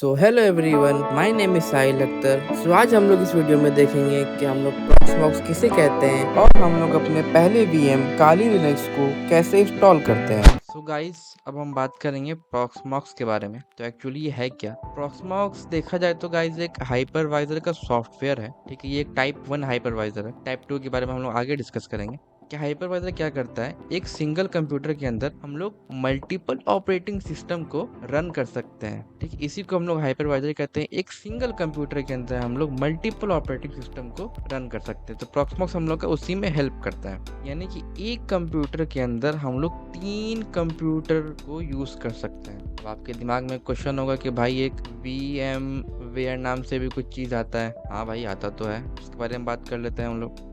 So hello everyone, my name is Sahil Akhtar. So आज हम लोग इस वीडियो में देखेंगे कि हम लोग प्रॉक्समॉक्स किसे कहते हैं और हम लोग अपने पहले वीएम काली लिनक्स को कैसे इंस्टॉल करते हैं। सो गाइस, अब हम बात करेंगे प्रॉक्समॉक्स के बारे में। तो एक्चुअली ये है क्या? प्रॉक्समॉक्स देखा जाए तो गाइस एक हाइपरवाइजर का सॉफ्टवेयर है। ठीक है, ये एक टाइप 1 हाइपरवाइजर है। टाइप 2 के बारे में हम लोग आगे डिस्कस करेंगे कि हाइपरवाइजर क्या करता है। एक सिंगल कंप्यूटर के अंदर हम लोग मल्टीपल ऑपरेटिंग सिस्टम को रन कर सकते हैं। ठीक है, इसी को हम लोग हाइपरवाइजर कहते हैं। एक सिंगल कंप्यूटर के अंदर हम लोग मल्टीपल ऑपरेटिंग सिस्टम को रन कर सकते हैं। तो प्रॉक्समॉक्स हम लोग का उसी में हेल्प करता है। यानी कि एक कंप्यूटर के अंदर हम लोग 3 कंप्यूटर को यूज कर सकते हैं। तो आपके दिमाग में क्वेश्चन होगा कि भाई एक वीएम वेयर नाम से भी कुछ चीज आता है। हाँ भाई, आता तो है, उसके बारे में बात कर लेते हैं हम लोग।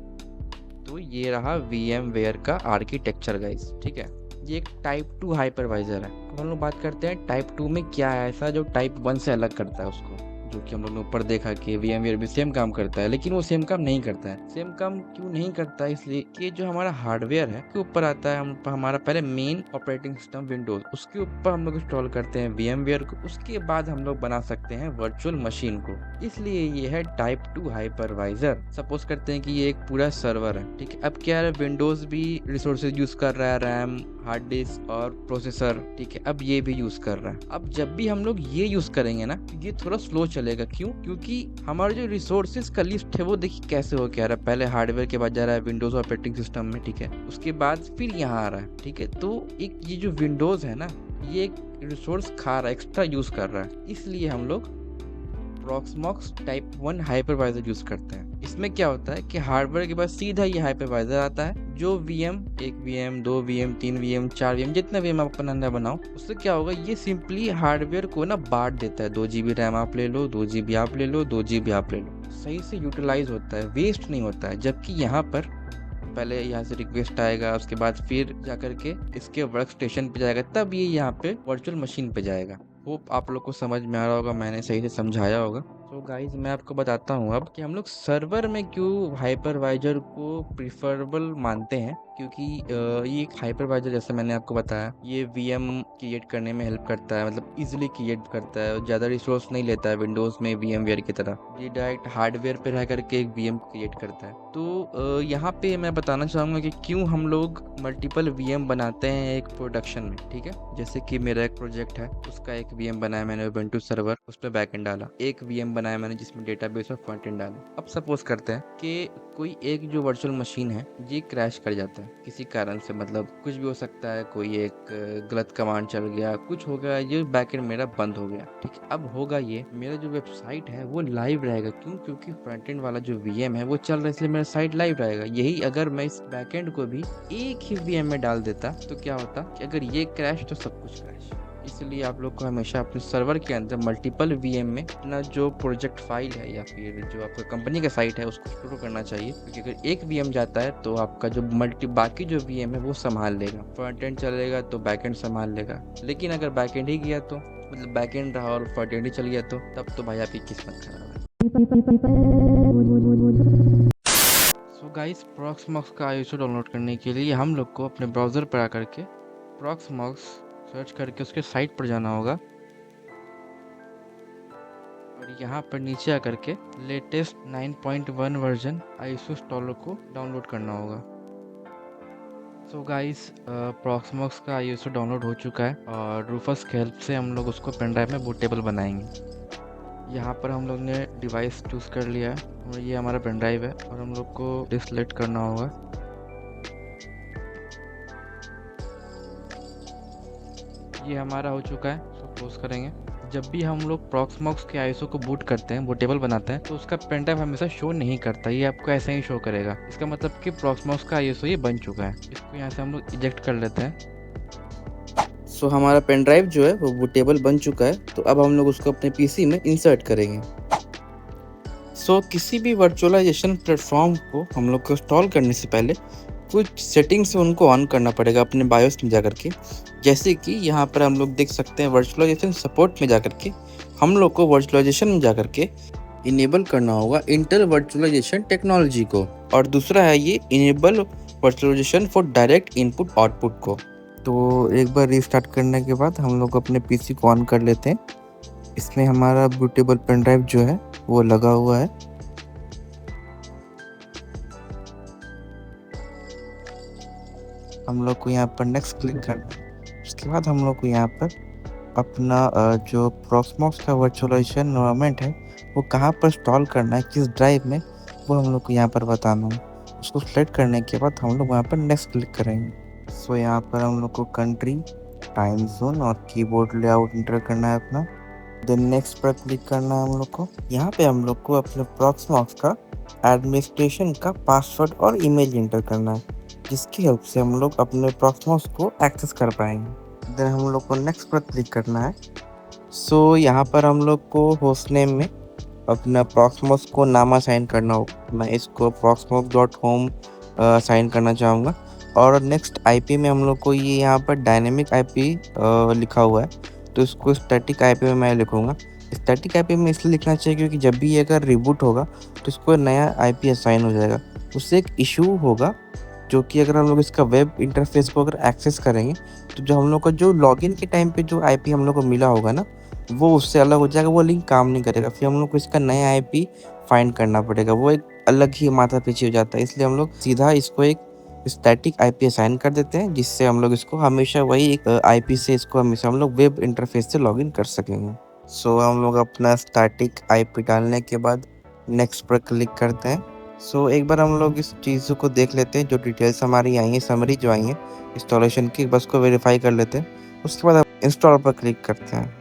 तो ये रहा VMware का आर्किटेक्चर गाइस। ठीक है, ये एक टाइप 2 हाइपरवाइजर है। अब हम लोग बात करते हैं टाइप 2 में क्या है ऐसा जो टाइप 1 से अलग करता है उसको। जो कि हम लोग ने ऊपर देखा कि VMware भी सेम काम करता है, लेकिन वो सेम काम नहीं करता है। सेम काम क्यों नहीं करता है? इसलिए कि जो हमारा हार्डवेयर है के ऊपर आता है हमारा पहले मेन ऑपरेटिंग सिस्टम विंडोज, उसके ऊपर हम लोग इंस्टॉल करते हैं VMware को। उसके बाद हम लोग बना सकते हैं वर्चुअल मशीन को। इसलिए ये है टाइप 2 हाइपरवाइजर। सपोज करते हैं कि ये एक पूरा सर्वर है। ठीक है, अब क्या है, विंडोज भी रिसोर्सेज यूज कर रहा है, रैम, हार्ड डिस्क और प्रोसेसर। ठीक है, अब ये भी यूज कर रहा है। अब जब भी हम लोग ये यूज करेंगे ना, ये थोड़ा स्लो चलेगा। क्यों? क्योंकि हमारे जो रिसोर्सेज का लिस्ट है वो देखिए कैसे हो क्या रहा है। पहले हार्डवेयर के बाद जा रहा है विंडोज ऑपरेटिंग सिस्टम में। ठीक है, उसके बाद फिर यहाँ आ रहा है। ठीक है, तो एक ये जो विंडोज है ना, ये एक रिसोर्स खा रहा है, एक्स्ट्रा यूज कर रहा है। इसलिए हम लोग प्रॉक्समॉक्स टाइप 1 हाइपरवाइजर यूज करते हैं। इसमें क्या होता है कि हार्डवेयर के बाद सीधा ये हाइपरवाइजर आता है। जो वीएम, एक वीएम, 2 वीएम, 3 वीएम, 4 वीएम, जितना वीएम आप अपना अंदर बनाओ, उससे क्या होगा, ये सिंपली हार्डवेयर को ना बांट देता है। 2 GB रैम आप ले लो, 2 GB आप ले लो, 2 GB आप ले लो। सही से यूटिलाइज होता है, वेस्ट नहीं होता है। जबकि यहाँ पर पहले यहाँ से रिक्वेस्ट आएगा, उसके बाद फिर जाकर के इसके वर्क स्टेशन पे जाएगा, तब ये यहाँ पे वर्चुअल मशीन पे जाएगा। होप आप लोग को समझ में आ रहा होगा, मैंने सही से समझाया होगा। तो गाइज, मैं आपको बताता हूँ अब कि हम लोग सर्वर में क्यों हाइपरवाइजर को प्रिफरेबल मानते हैं। क्योंकि ये एक हाइपरवाइजर, जैसे मैंने आपको बताया, ये वीएम क्रिएट करने में हेल्प करता है। मतलब इजीली क्रिएट करता है, ज़्यादा रिसोर्स नहीं लेता है विंडोज में VMware की तरह। ये डायरेक्ट हार्डवेयर पे रह करके एक वीएम क्रिएट करता है। तो यहाँ पे मैं बताना चाहूँगा कि क्यों हम लोग मल्टीपल वीएम बनाते हैं एक प्रोडक्शन में। ठीक है, जैसे कि मेरा एक प्रोजेक्ट है, उसका एक वीएम बनाया मैंने उबुंटू सर्वर, उस पर बैकएंड डाला। एक वीएम बनाया मैंने जिसमें डेटाबेस और फ्रंट-एंड डाला। अब सपोज करते हैं कि कोई एक जो वर्चुअल मशीन है ये क्रैश कर जाता है किसी कारण से। मतलब कुछ भी हो सकता है, कोई एक गलत कमांड चल गया, कुछ हो गया, ये बैकएंड मेरा बंद हो गया। ठीक है, अब होगा ये, मेरा जो वेबसाइट है वो लाइव रहेगा। क्यों? क्योंकि फ्रंट-एंड वाला जो वीएम है वो चल रहा है, इसलिए मेरा साइट लाइव रहेगा। यही अगर मैं इस बैकएंड को भी एक ही वीएम में डाल देता तो क्या होता कि अगर ये क्रैश तो सब कुछ क्रैश। इसलिए आप लोग को हमेशा अपने सर्वर के अंदर मल्टीपल वीएम में अपना जो प्रोजेक्ट फाइल है या फिर जो आपका कंपनी का साइट है उसको स्टोर करना चाहिए। क्योंकि अगर एक वीएम जाता है तो आपका जो बाकी जो वीएम है वो संभाल लेगा। फ्रंट एंड चलेगा तो बैक एंड संभाल लेगा। लेकिन अगर बैक एंड ही गया तो, मतलब बैक एंड रहा और फ्रंट एंड ही चल गया, तो तब तो भाई आपकी किस्मत खराब है। सो गाइस, प्रॉक्समॉक्स का ISO डाउनलोड करने के लिए हम लोग को अपने ब्राउज़र पर आकर के प्रॉक्समॉक्स सर्च करके उसके साइट पर जाना होगा और यहाँ पर नीचे आकर के लेटेस्ट 9.1 वर्जन ISO इंस्टॉलर को डाउनलोड करना होगा। सो गाइस, प्रॉक्समॉक्स का ISO डाउनलोड हो चुका है और रूफस की हेल्प से हम लोग उसको पेन ड्राइव में बूटेबल बनाएंगे। यहाँ पर हम लोग ने डिवाइस चूज़ कर लिया है और ये हमारा पेन ड्राइव है और हम लोग को डिसलेक्ट करना होगा। ये हमारा हो चुका है, सो क्लोज करेंगे। जब भी हम लोग प्रॉक्समॉक्स के ISO को बूट करते हैं, बूटेबल बनाते हैं, तो उसका पेन ड्राइव हमेशा शो नहीं करता। ये आपको ऐसे ही शो करेगा। इसका मतलब कि प्रॉक्समॉक्स का ISO ये बन चुका है। इसको यहाँ से हम लोग इजेक्ट कर लेते हैं। सो हमारा पेन ड्राइव जो है वो बूटेबल बन चुका है। तो अब हम लोग उसको अपने PC में इंसर्ट करेंगे। सो किसी भी वर्चुअलाइजेशन प्लेटफॉर्म को हम लोग को इंस्टॉल करने से पहले कुछ सेटिंग्स है उनको ऑन करना पड़ेगा अपने बायोस में जाकर के। जैसे कि यहाँ पर हम लोग देख सकते हैं वर्चुअलाइजेशन सपोर्ट में जाकर के हम लोग को वर्चुअलाइजेशन में जाकर के इनेबल करना होगा इंटेल वर्चुअलाइजेशन टेक्नोलॉजी को, और दूसरा है ये enable virtualization for direct input output को। तो एक बार रीस्टार्ट करने के बाद हम लोग अपने PC को ऑन कर लेते हैं इसमें हमारा बूटेबल पेन ड्राइव जो है वो लगा हुआ है। हम लोग को यहाँ पर नेक्स्ट क्लिक करना है। उसके बाद हम लोग को यहाँ पर अपना जो प्रॉक्समॉक्स का वर्चुअलाइजेशन एनवायरनमेंट है वो कहाँ पर इंस्टॉल करना है, किस ड्राइव में, वो हम लोग को यहाँ पर बताना है। उसको सेलेक्ट करने के बाद हम लोग वहाँ पर नेक्स्ट क्लिक करेंगे। सो यहाँ पर हम लोग को कंट्री, टाइम जोन और कीबोर्ड लेआउट इंटर करना है अपना। देन नेक्स्ट पर क्लिक करना है हम लोग को। यहाँ पे हम लोग को अपने प्रॉक्समॉक्स का एडमिनिस्ट्रेशन का पासवर्ड और ईमेल इंटर करना है, जिसकी हेल्प से हम लोग अपने प्रॉक्समॉक्स को एक्सेस कर पाएंगे। देन हम लोग को नेक्स्ट पर क्लिक करना है। सो यहाँ पर हम लोग को होस्ट नेम में अपना प्रॉक्समॉक्स को नाम असाइन करना होगा। मैं इसको proxmox.home असाइन करना चाहूँगा। और नेक्स्ट आईपी में हम लोग को ये यहाँ पर डायनेमिक आईपी लिखा हुआ है, तो इसको स्टैटिक आईपी में मैं लिखूँगा। स्टैटिक आईपी में इसलिए लिखना चाहिए क्योंकि जब भी ये अगर रिबूट होगा तो इसको नया आईपी असाइन हो जाएगा। उससे एक इशू होगा, जो कि अगर हम लोग इसका वेब इंटरफेस को अगर एक्सेस करेंगे तो जो हम लोग का जो लॉगिन के टाइम पे जो आईपी हम लोग को मिला होगा ना, वो उससे अलग हो जाएगा, वो लिंक काम नहीं करेगा। फिर हम लोग को इसका नया आईपी फाइंड करना पड़ेगा, वो एक अलग ही माथा पीछे हो जाता है। इसलिए हम लोग सीधा इसको एक स्टैटिक आईपी असाइन कर देते हैं, जिससे हम लोग इसको हमेशा वही एक आईपी से इसको हमेशा हम लोग वेब इंटरफेस से लॉगिन कर सकेंगे। सो हम लोग अपना स्टैटिक आईपी डालने के बाद नेक्स्ट पर क्लिक करते हैं। सो एक बार हम लोग इस चीज़ों को देख लेते हैं, जो डिटेल्स हमारी आई हैं, समरी जो आई है इंस्टॉलेशन की, बस को वेरीफाई कर लेते हैं। उसके बाद इंस्टॉल पर क्लिक करते हैं।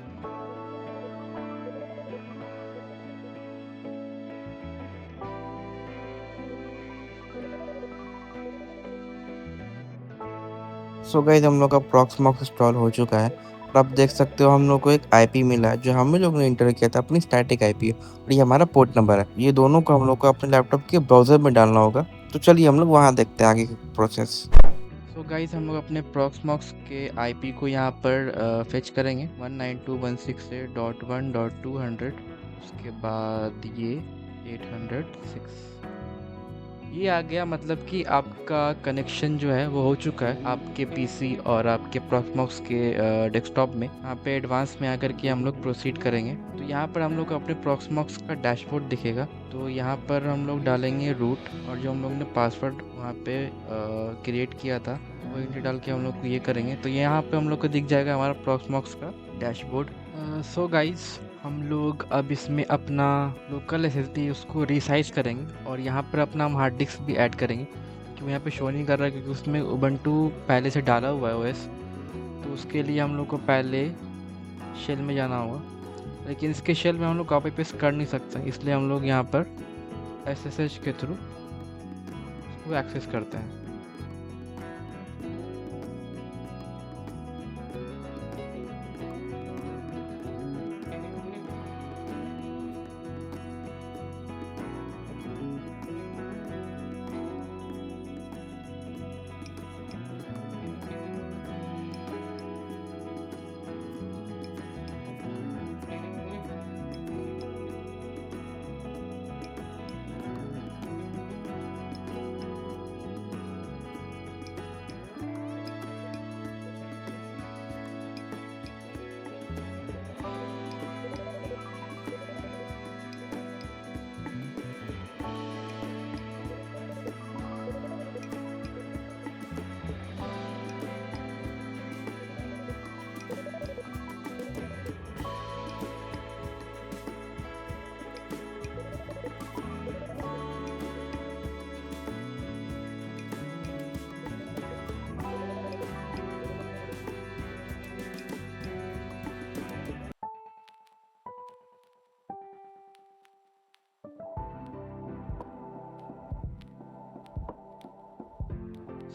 सो गाइस हम लोग का प्रॉक्समॉक्स इंस्टॉल हो चुका है और आप देख सकते हो हम लोग को एक आईपी मिला है, जो हम लोग ने इंटर किया था अपनी स्टैटिक आईपी, और ये हमारा पोर्ट नंबर है। ये दोनों को हम लोग को अपने लैपटॉप के ब्राउज़र में डालना होगा। तो चलिए हम लोग वहाँ देखते हैं आगे की प्रोसेस। सो गाइस हम लोग अपने प्रॉक्समॉक्स के आईपी को यहाँ पर फेच करेंगे 192.168.1.200। उसके बाद ये 806 ये आ गया, मतलब कि आपका कनेक्शन जो है वो हो चुका है आपके पीसी और आपके प्रॉक्समॉक्स के डेस्कटॉप में। यहाँ पे एडवांस में आकर के हम लोग प्रोसीड करेंगे। तो यहाँ पर हम लोग अपने प्रॉक्समॉक्स का डैशबोर्ड दिखेगा। तो यहाँ पर हम लोग डालेंगे रूट, और जो हम लोग ने पासवर्ड वहाँ पे क्रिएट किया था वो एंट्री डाल के हम लोग को ये करेंगे। तो यहाँ पे हम लोग को दिख जाएगा हमारा प्रॉक्समॉक्स का डैशबोर्ड। सो गाइस हम लोग अब इसमें अपना लोकल एसएसडी उसको रीसाइज करेंगे, और यहाँ पर अपना हम हार्ड डिस्क भी ऐड करेंगे, क्योंकि यहाँ पे शो नहीं कर रहा है क्योंकि उसमें उबंटू पहले से डाला हुआ है ओएस। तो उसके लिए हम लोग को पहले शेल में जाना होगा, लेकिन इसके शेल में हम लोग कॉपी पेस्ट कर नहीं सकते, इसलिए हम लोग यहाँ पर SSH के थ्रू उसको एक्सेस करते हैं।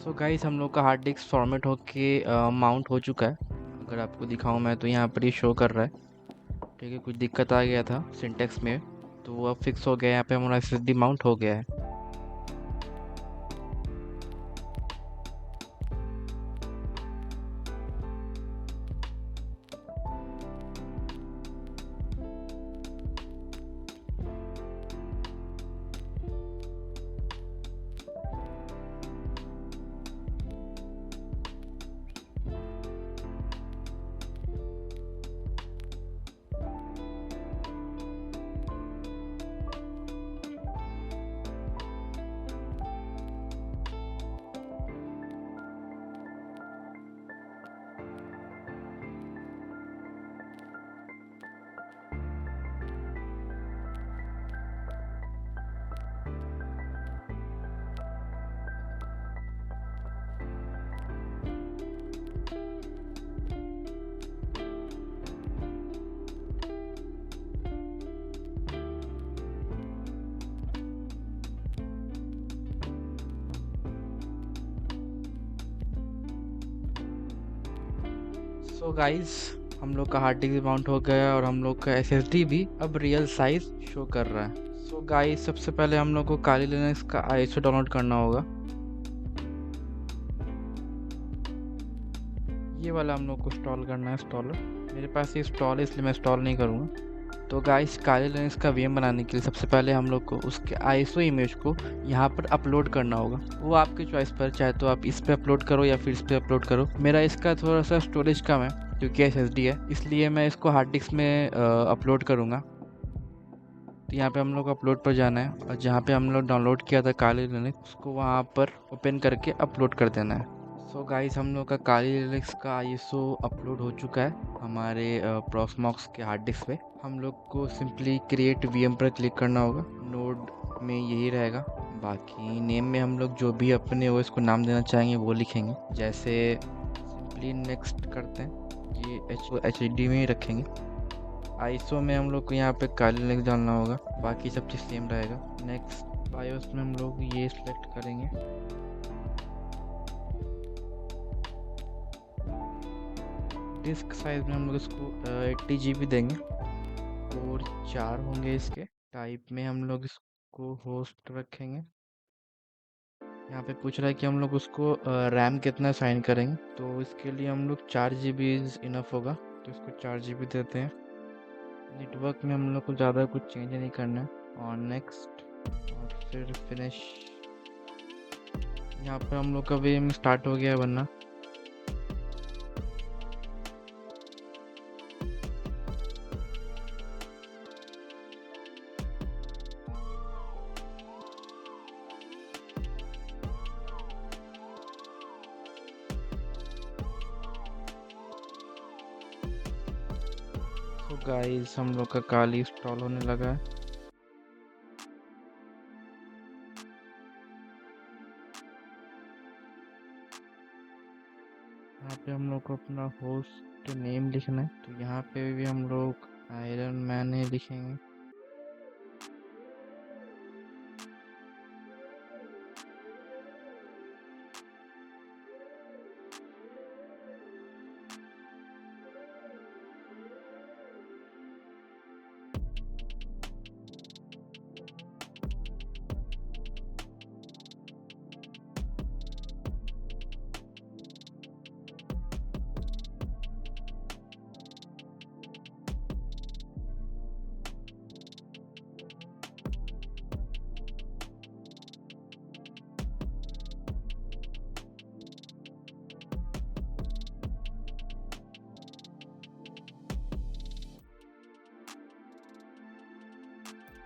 सो गाइस हम लोग का हार्ड डिस्क फॉर्मेट होके माउंट हो चुका है। अगर आपको दिखाऊं मैं तो यहाँ पर ये शो कर रहा है। ठीक है, कुछ दिक्कत आ गया था सिंटेक्स में, तो वो अब फिक्स हो गया। यहाँ पे हमारा SSD माउंट हो गया है। सो गाइस, हम लोग का हार्ड डिस्क माउंट हो गया और हम लोग का एसएसडी भी अब रियल साइज शो कर रहा है। सो गाइस, सबसे पहले हम लोग को काली लिनक्स का आईएसओ डाउनलोड करना होगा। ये वाला हम लोग को इंस्टॉल करना है, इंस्टॉलर। मेरे पास ये इंस्टॉल है इसलिए मैं इंस्टॉल नहीं करूँगा। तो गाइस, काली लिनक्स का वीएम बनाने के लिए सबसे पहले हम लोग को उसके आईएसओ इमेज को यहाँ पर अपलोड करना होगा। वो आपके चॉइस पर, चाहे तो आप इस पे अपलोड करो या फिर इस पे अपलोड करो। मेरा इसका थोड़ा सा स्टोरेज कम है क्योंकि एसएसडी है, इसलिए मैं इसको हार्ड डिस्क में अपलोड करूँगा। तो यहाँ पे हम लोग अपलोड पर जाना है और जहाँ पे हम लोग डाउनलोड किया था काली लिनक्स, उसको वहाँ पर ओपन करके अपलोड कर देना है। सो गाइस, हम लोग का काली लिनक्स का आईएसओ अपलोड हो चुका है हमारे प्रॉक्समॉक्स के हार्ड डिस्क पे। हम लोग को सिंपली क्रिएट वीएम पर क्लिक करना होगा। नोड में यही रहेगा। बाकी नेम में हम लोग जो भी अपने ओएस को नाम देना चाहेंगे वो लिखेंगे। जैसे सिंपली नेक्स्ट करते हैं, ये एचडी में ही रखेंगे। आईएसओ में हम लोग को यहाँ पे काली लिनक्स डालना होगा, बाकी सब चीज़ सेम रहेगा। नेक्स्ट बायोस में हम लोग ये सिलेक्ट करेंगे। डिस्क साइज में हम लोग इसको 80 GB देंगे और 4 होंगे इसके। टाइप में हम लोग इसको होस्ट रखेंगे। यहाँ पे पूछ रहा है कि हम लोग उसको रैम कितना असाइन करेंगे, तो इसके लिए हम लोग 4 GB इनफ होगा, तो इसको 4 GB देते हैं। नेटवर्क में हम लोग को ज़्यादा कुछ चेंज नहीं करना है। और नेक्स्ट और फिर फिनिश। यहाँ पर हम लोग का वीएम स्टार्ट हो गया बनना। तो गाइस, हम लोग का काली इंस्टॉल होने लगा है। यहाँ पे हम लोग को अपना होस्ट नेम लिखना है, तो यहाँ पे भी हम लोग आयरन मैन ही लिखेंगे।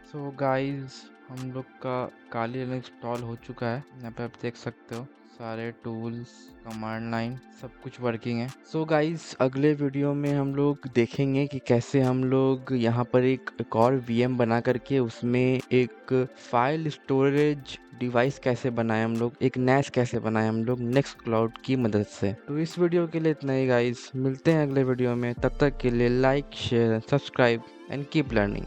सो गाइस, हम लोग का काली लिनक्स इंस्टॉल हो चुका है। यहाँ पे आप देख सकते हो सारे टूल्स, कमांड लाइन सब कुछ वर्किंग है। सो गाइस, अगले वीडियो में हम लोग देखेंगे कि कैसे हम लोग यहाँ पर एक और वीएम बना करके उसमें एक फाइल स्टोरेज डिवाइस कैसे बनाए हम लोग, एक NAS कैसे बनाए हम लोग नेक्स्ट क्लाउड की मदद से। तो इस वीडियो के लिए इतना ही गाइस, मिलते हैं अगले वीडियो में। तब तक के लिए like, share, subscribe and keep learning.